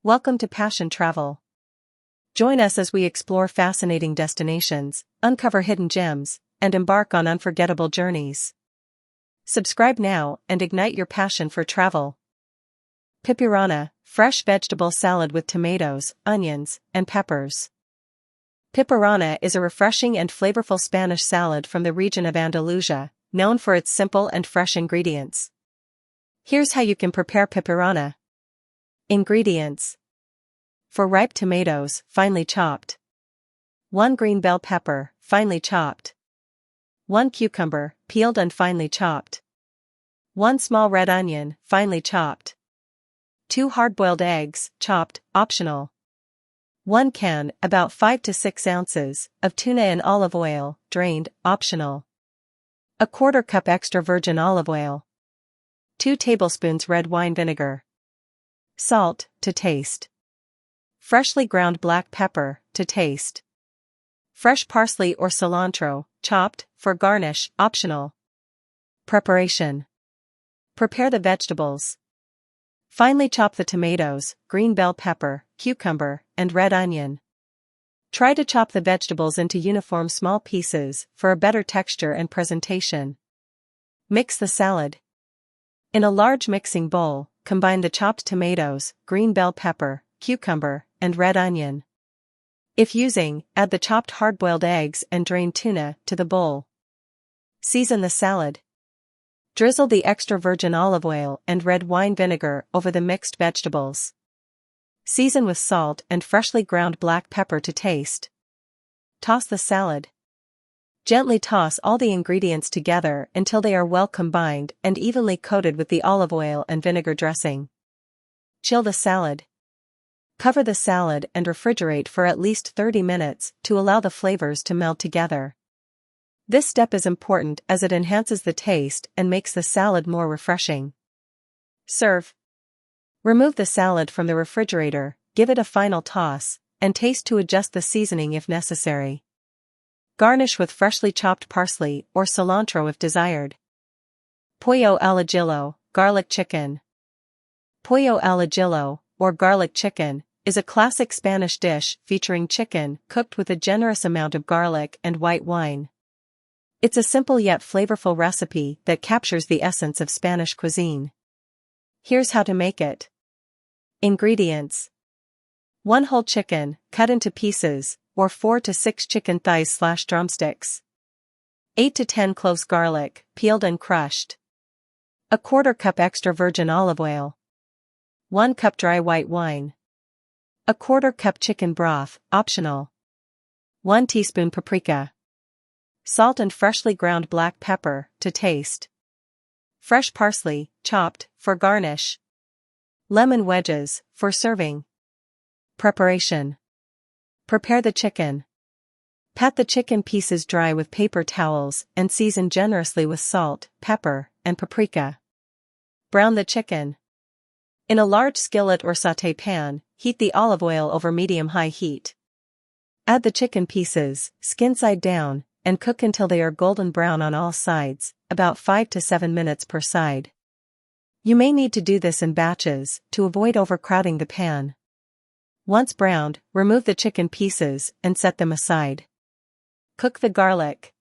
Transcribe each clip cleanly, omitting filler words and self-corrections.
Welcome to Passion Travel. Join us as we explore fascinating destinations, uncover hidden gems, and embark on unforgettable journeys. Subscribe now and ignite your passion for travel. Pipirrana, fresh vegetable salad with tomatoes, onions, and peppers. Pipirrana is a refreshing and flavorful Spanish salad from the region of Andalusia, known for its simple and fresh ingredients. Here's how you can prepare pipirrana. Ingredients: for ripe tomatoes, finely chopped. 1 green bell pepper, finely chopped. 1 cucumber, peeled and finely chopped. 1 small red onion, finely chopped. 2 hard-boiled eggs, chopped, optional. 1 can, about 5 to 6 ounces, of tuna and olive oil, drained, optional. 1/4 cup extra virgin olive oil. 2 tablespoons red wine vinegar. Salt, to taste. Freshly ground black pepper, to taste. Fresh parsley or cilantro, chopped, for garnish, optional. Preparation. Prepare the vegetables. Finely chop the tomatoes, green bell pepper, cucumber, and red onion. Try to chop the vegetables into uniform small pieces for a better texture and presentation. Mix the salad. In a large mixing bowl, combine the chopped tomatoes, green bell pepper, cucumber, and red onion. If using, add the chopped hard-boiled eggs and drained tuna to the bowl. Season the salad. Drizzle the extra virgin olive oil and red wine vinegar over the mixed vegetables. Season with salt and freshly ground black pepper to taste. Toss the salad. Gently toss all the ingredients together until they are well combined and evenly coated with the olive oil and vinegar dressing. Chill the salad. Cover the salad and refrigerate for at least 30 minutes to allow the flavors to meld together. This step is important as it enhances the taste and makes the salad more refreshing. Serve. Remove the salad from the refrigerator, give it a final toss, and taste to adjust the seasoning if necessary. Garnish with freshly chopped parsley or cilantro if desired. Pollo al Ajillo, garlic chicken. Pollo al Ajillo, or garlic chicken, is a classic Spanish dish featuring chicken cooked with a generous amount of garlic and white wine. It's a simple yet flavorful recipe that captures the essence of Spanish cuisine. Here's how to make it. Ingredients: 1 whole chicken, cut into pieces, or 4 to 6 chicken thighs/drumsticks. 8 to 10 cloves garlic, peeled and crushed. 1/4 cup extra virgin olive oil. 1 cup dry white wine. 1/4 cup chicken broth, optional. 1 teaspoon paprika. Salt and freshly ground black pepper, to taste. Fresh parsley, chopped, for garnish. Lemon wedges, for serving. Preparation. Prepare the chicken. Pat the chicken pieces dry with paper towels and season generously with salt, pepper, and paprika. Brown the chicken. In a large skillet or sauté pan, heat the olive oil over medium-high heat. Add the chicken pieces, skin side down, and cook until they are golden brown on all sides, about 5 to 7 minutes per side. You may need to do this in batches to avoid overcrowding the pan. Once browned, remove the chicken pieces and set them aside. Cook the garlic.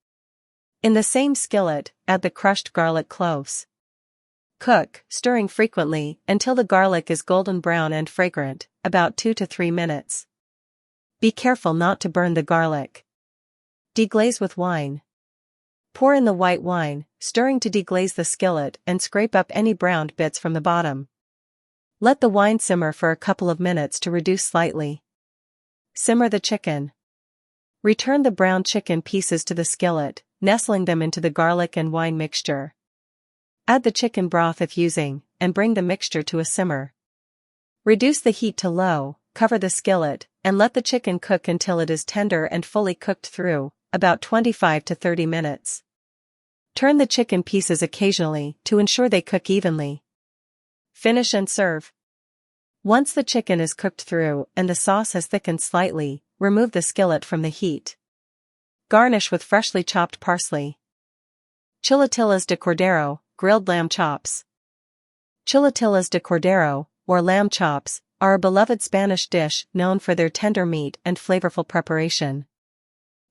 In the same skillet, add the crushed garlic cloves. Cook, stirring frequently, until the garlic is golden brown and fragrant, about 2 to 3 minutes. Be careful not to burn the garlic. Deglaze with wine. Pour in the white wine, stirring to deglaze the skillet and scrape up any browned bits from the bottom. Let the wine simmer for a couple of minutes to reduce slightly. Simmer the chicken. Return the browned chicken pieces to the skillet, nestling them into the garlic and wine mixture. Add the chicken broth if using, and bring the mixture to a simmer. Reduce the heat to low, cover the skillet, and let the chicken cook until it is tender and fully cooked through, about 25 to 30 minutes. Turn the chicken pieces occasionally to ensure they cook evenly. Finish and serve. Once the chicken is cooked through and the sauce has thickened slightly, remove the skillet from the heat. Garnish with freshly chopped parsley. Chuletillas de Cordero, grilled lamb chops. Chuletillas de Cordero, or lamb chops, are a beloved Spanish dish known for their tender meat and flavorful preparation.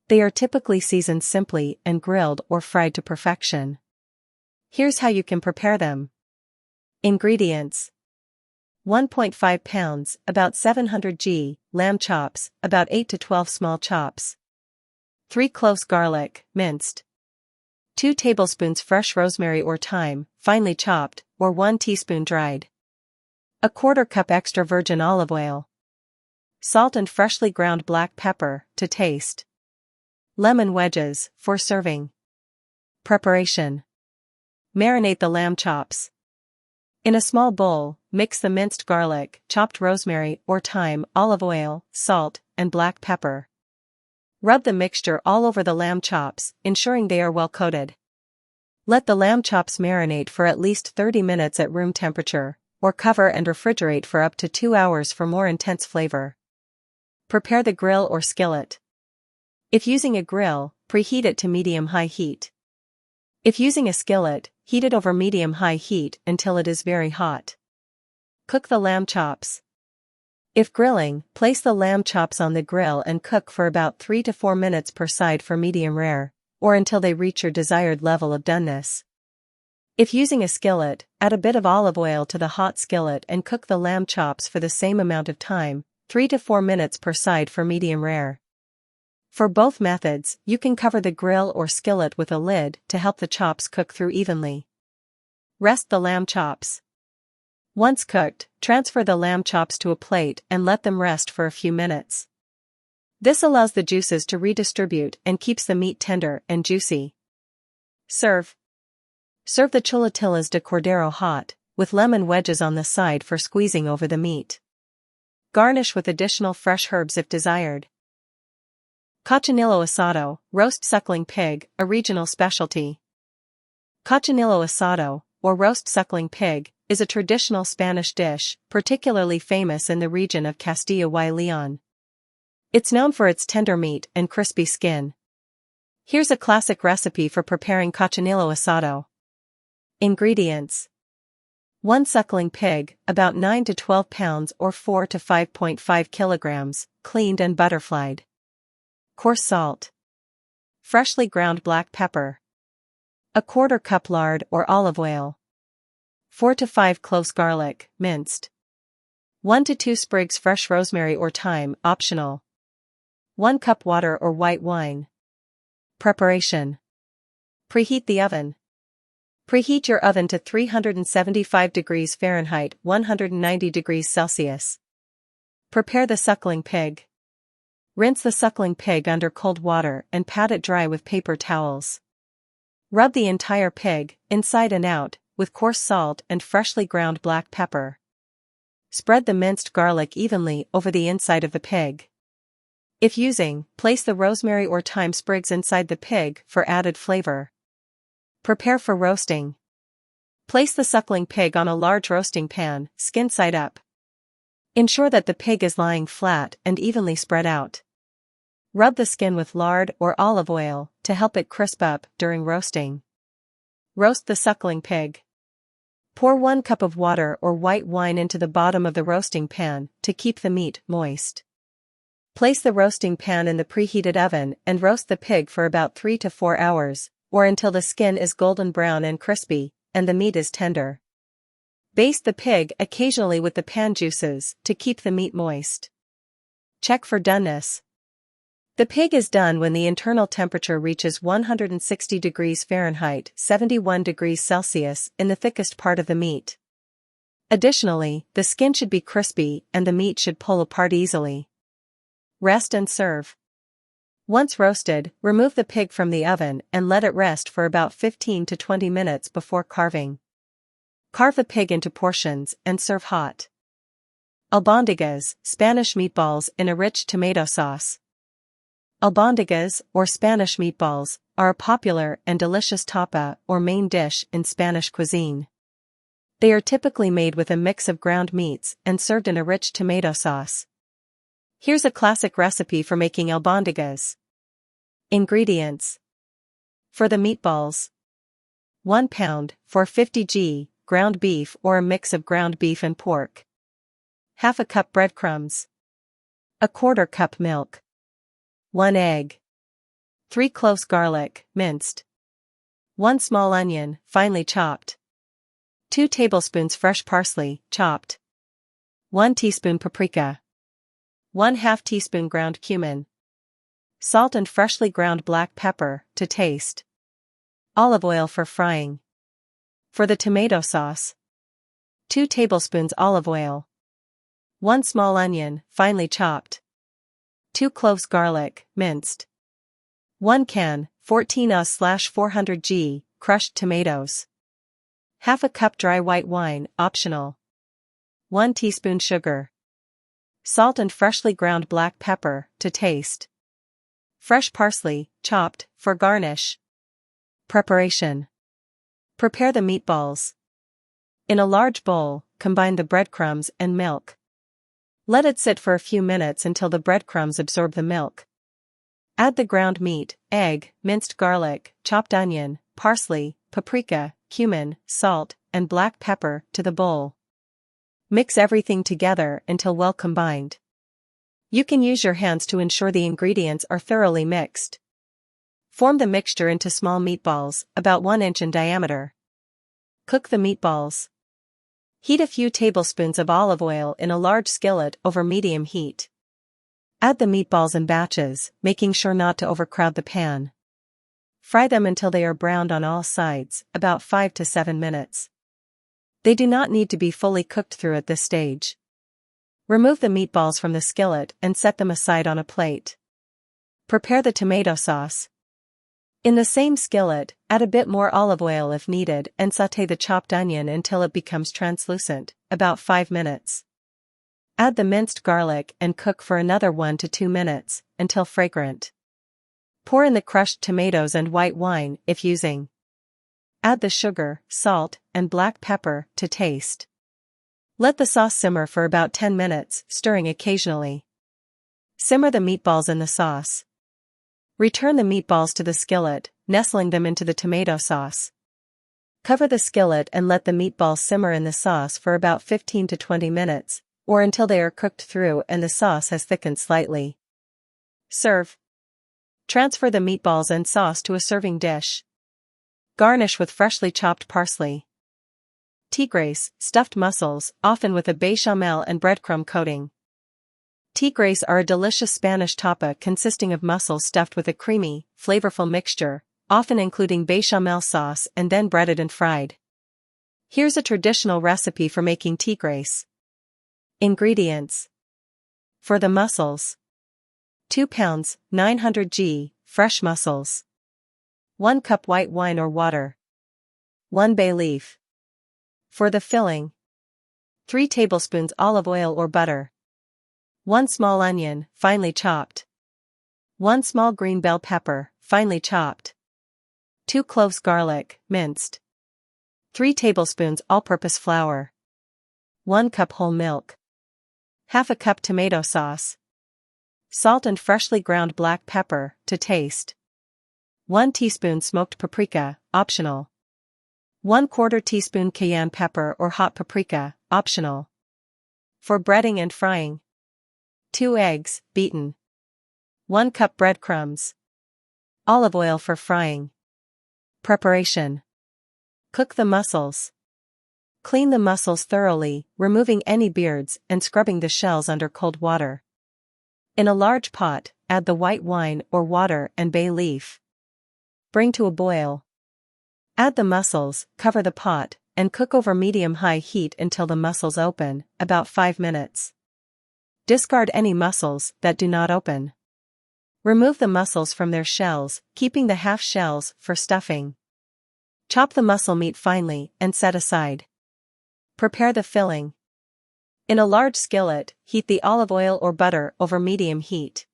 They are typically seasoned simply and grilled or fried to perfection. Here's how you can prepare them. Ingredients: 1.5 pounds, about 700 g, lamb chops, about 8 to 12 small chops. 3 cloves garlic, minced. 2 tablespoons fresh rosemary or thyme, finely chopped, or 1 teaspoon dried. 1/4 cup extra virgin olive oil. Salt and freshly ground black pepper, to taste. Lemon wedges, for serving. Preparation: marinate the lamb chops. In a small bowl, mix the minced garlic, chopped rosemary or thyme, olive oil, salt, and black pepper. Rub the mixture all over the lamb chops, ensuring they are well coated. Let the lamb chops marinate for at least 30 minutes at room temperature, or cover and refrigerate for up to 2 hours for more intense flavor. Prepare the grill or skillet. If using a grill, preheat it to medium-high heat. If using a skillet, heat it over medium-high heat until it is very hot. Cook the lamb chops. If grilling, place the lamb chops on the grill and cook for about 3 to 4 minutes per side for medium rare, or until they reach your desired level of doneness. If using a skillet, add a bit of olive oil to the hot skillet and cook the lamb chops for the same amount of time, 3 to 4 minutes per side for medium rare. For both methods, you can cover the grill or skillet with a lid to help the chops cook through evenly. Rest the lamb chops. Once cooked, transfer the lamb chops to a plate and let them rest for a few minutes. This allows the juices to redistribute and keeps the meat tender and juicy. Serve. Serve the Chuletillas de Cordero hot, with lemon wedges on the side for squeezing over the meat. Garnish with additional fresh herbs if desired. Cochinillo Asado, roast suckling pig, a regional specialty. Cochinillo Asado, or roast suckling pig, is a traditional Spanish dish, particularly famous in the region of Castilla-La Mancha. It's known for its tender meat and crispy skin. Here's a classic recipe for preparing Cochinillo Asado. Ingredients: 1 suckling pig, about 9 to 12 pounds or 4 to 5.5 kilograms, cleaned and butterflied. Coarse salt. Freshly ground black pepper. 1/4 cup lard or olive oil. 4 to 5 cloves garlic, minced. 1 to 2 sprigs fresh rosemary or thyme, optional. 1 cup water or white wine. Preparation: preheat the oven. Preheat your oven to 375 degrees Fahrenheit, 190 degrees Celsius. Prepare the suckling pig. Rinse the suckling pig under cold water and pat it dry with paper towels. Rub the entire pig, inside and out, with coarse salt and freshly ground black pepper. Spread the minced garlic evenly over the inside of the pig. If using, place the rosemary or thyme sprigs inside the pig for added flavor. Prepare for roasting. Place the suckling pig on a large roasting pan, skin side up. Ensure that the pig is lying flat and evenly spread out. Rub the skin with lard or olive oil to help it crisp up during roasting. Roast the suckling pig. Pour 1 cup of water or white wine into the bottom of the roasting pan to keep the meat moist. Place the roasting pan in the preheated oven and roast the pig for about 3 to 4 hours, or until the skin is golden brown and crispy, and the meat is tender. Baste the pig occasionally with the pan juices to keep the meat moist. Check for doneness. The pig is done when the internal temperature reaches 160 degrees Fahrenheit, 71 degrees Celsius in the thickest part of the meat. Additionally, the skin should be crispy and the meat should pull apart easily. Rest and serve. Once roasted, remove the pig from the oven and let it rest for about 15 to 20 minutes before carving. Carve the pig into portions and serve hot. Albóndigas, Spanish meatballs in a rich tomato sauce. Albóndigas, or Spanish meatballs, are a popular and delicious tapa or main dish in Spanish cuisine. They are typically made with a mix of ground meats and served in a rich tomato sauce. Here's a classic recipe for making albóndigas. Ingredients: for the meatballs: 1 pound, 450 g, ground beef or a mix of ground beef and pork. Half a cup breadcrumbs. A quarter cup milk. 1 egg. 3 cloves garlic, minced. 1 small onion, finely chopped. 2 tablespoons fresh parsley, chopped. 1 teaspoon paprika. 1/2 teaspoon ground cumin. Salt and freshly ground black pepper, to taste. Olive oil for frying. For the tomato sauce, 2 tablespoons olive oil. 1 small onion, finely chopped. 2 cloves garlic, minced. 1 can, 14 oz/400 g, crushed tomatoes. Half a cup dry white wine, optional. 1 teaspoon sugar. Salt and freshly ground black pepper, to taste. Fresh parsley, chopped, for garnish. Preparation. Prepare the meatballs. In a large bowl, combine the breadcrumbs and milk. Let it sit for a few minutes until the breadcrumbs absorb the milk. Add the ground meat, egg, minced garlic, chopped onion, parsley, paprika, cumin, salt, and black pepper to the bowl. Mix everything together until well combined. You can use your hands to ensure the ingredients are thoroughly mixed. Form the mixture into small meatballs, about 1 inch in diameter. Cook the meatballs. Heat a few tablespoons of olive oil in a large skillet over medium heat. Add the meatballs in batches, making sure not to overcrowd the pan. Fry them until they are browned on all sides, about 5 to 7 minutes. They do not need to be fully cooked through at this stage. Remove the meatballs from the skillet and set them aside on a plate. Prepare the tomato sauce. In the same skillet, add a bit more olive oil if needed and sauté the chopped onion until it becomes translucent, about 5 minutes. Add the minced garlic and cook for another 1 to 2 minutes, until fragrant. Pour in the crushed tomatoes and white wine, if using. Add the sugar, salt, and black pepper, to taste. Let the sauce simmer for about 10 minutes, stirring occasionally. Simmer the meatballs in the sauce. Return the meatballs to the skillet, nestling them into the tomato sauce. Cover the skillet and let the meatballs simmer in the sauce for about 15 to 20 minutes, or until they are cooked through and the sauce has thickened slightly. Serve. Transfer the meatballs and sauce to a serving dish. Garnish with freshly chopped parsley. Tigres, stuffed mussels, often with a bechamel and breadcrumb coating. Tigres are a delicious Spanish tapa consisting of mussels stuffed with a creamy, flavorful mixture, often including bechamel sauce and then breaded and fried. Here's a traditional recipe for making tigres. Ingredients. For the mussels: 2 pounds, 900 g, fresh mussels. 1 cup white wine or water. 1 bay leaf. For the filling: 3 tablespoons olive oil or butter. 1 small onion, finely chopped. 1 small green bell pepper, finely chopped. 2 cloves garlic, minced. 3 tablespoons all-purpose flour. 1 cup whole milk. Half a cup tomato sauce. Salt and freshly ground black pepper, to taste. 1 teaspoon smoked paprika, optional. 1/4 teaspoon cayenne pepper or hot paprika, optional. For breading and frying: 2 eggs, beaten. 1 cup breadcrumbs. Olive oil for frying. Preparation. Cook the mussels. Clean the mussels thoroughly, removing any beards and scrubbing the shells under cold water. In a large pot, add the white wine or water and bay leaf. Bring to a boil. Add the mussels, cover the pot, and cook over medium-high heat until the mussels open, about 5 minutes. Discard any mussels that do not open. Remove the mussels from their shells, keeping the half shells for stuffing. Chop the mussel meat finely and set aside. Prepare the filling. In a large skillet, heat the olive oil or butter over medium heat.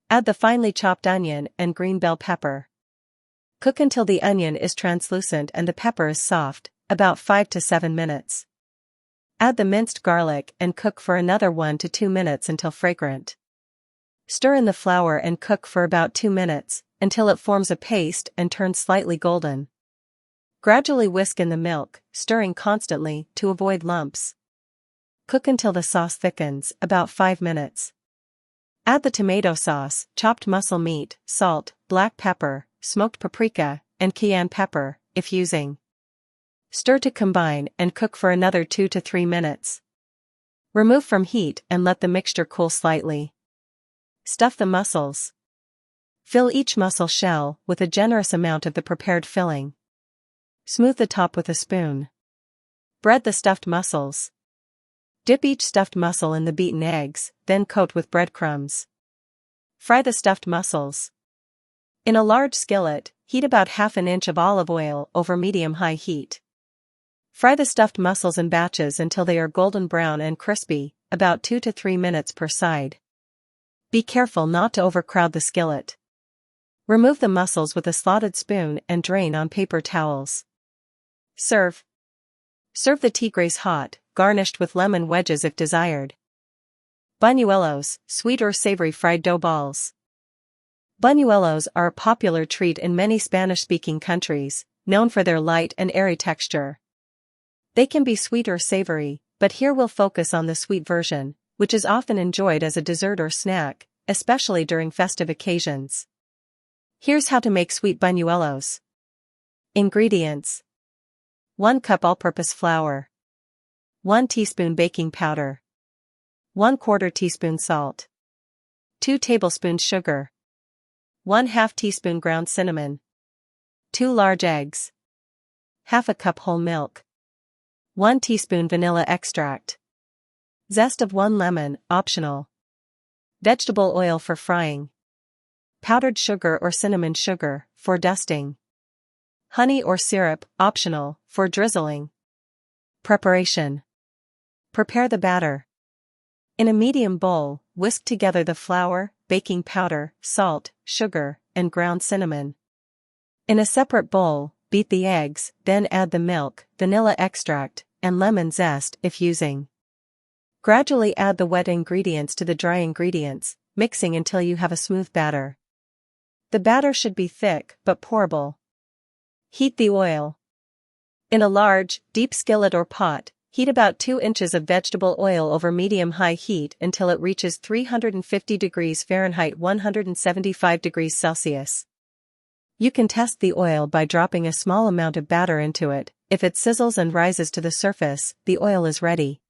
Add the finely chopped onion and green bell pepper. Cook until the onion is translucent and the pepper is soft, about 5 to 7 minutes. Add the minced garlic and cook for another 1 to 2 minutes until fragrant. Stir in the flour and cook for about 2 minutes, until it forms a paste and turns slightly golden. Gradually whisk in the milk, stirring constantly to avoid lumps. Cook until the sauce thickens, about 5 minutes. Add the tomato sauce, chopped muscle meat, salt, black pepper, smoked paprika, and cayenne pepper, if using. Stir to combine and cook for another 2 to 3 minutes. Remove from heat and let the mixture cool slightly. Stuff the mussels. Fill each mussel shell with a generous amount of the prepared filling. Smooth the top with a spoon. Bread the stuffed mussels. Dip each stuffed mussel in the beaten eggs, then coat with breadcrumbs. Fry the stuffed mussels. In a large skillet, heat about half an inch of olive oil over medium-high heat. Fry the stuffed mussels in batches until they are golden brown and crispy, about 2 to 3 minutes per side. Be careful not to overcrowd the skillet. Remove the mussels with a slotted spoon and drain on paper towels. Serve. Serve the Tigres hot, garnished with lemon wedges if desired. Buñuelos, sweet or savory fried dough balls. Buñuelos are a popular treat in many Spanish-speaking countries, known for their light and airy texture. They can be sweet or savory, but here we'll focus on the sweet version, which is often enjoyed as a dessert or snack, especially during festive occasions. Here's how to make sweet buñuelos. Ingredients: 1 cup all-purpose flour, 1 teaspoon baking powder, 1/4 teaspoon salt, 2 tablespoons sugar, 1/2 teaspoon ground cinnamon, 2 large eggs, half a cup whole milk, 1 teaspoon vanilla extract, zest of 1 lemon, optional, vegetable oil for frying, powdered sugar or cinnamon sugar, for dusting, honey or syrup, optional, for drizzling. Preparation. Prepare the batter. In a medium bowl, whisk together the flour, baking powder, salt, sugar, and ground cinnamon. In a separate bowl, beat the eggs, then add the milk, vanilla extract, and lemon zest if using. Gradually add the wet ingredients to the dry ingredients, mixing until you have a smooth batter. The batter should be thick but pourable. Heat the oil. In a large, deep skillet or pot, heat about 2 inches of vegetable oil over medium-high heat until it reaches 350 degrees Fahrenheit 175 degrees Celsius. You can test the oil by dropping a small amount of batter into it. If it sizzles and rises to the surface, the oil is ready.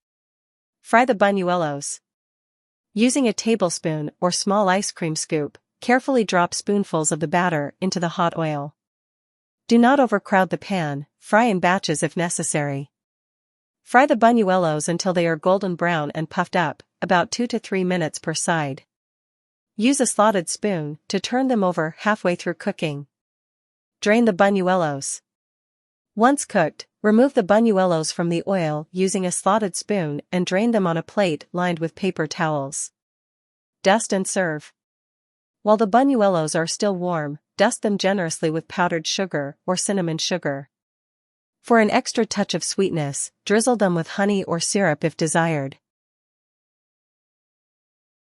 Fry the buñuelos. Using a tablespoon or small ice cream scoop, carefully drop spoonfuls of the batter into the hot oil. Do not overcrowd the pan, fry in batches if necessary. Fry the buñuelos until they are golden brown and puffed up, about 2 to 3 minutes per side. Use a slotted spoon to turn them over halfway through cooking. Drain the buñuelos. Once cooked, remove the buñuelos from the oil using a slotted spoon and drain them on a plate lined with paper towels. Dust and serve. While the buñuelos are still warm, dust them generously with powdered sugar or cinnamon sugar. For an extra touch of sweetness, drizzle them with honey or syrup if desired.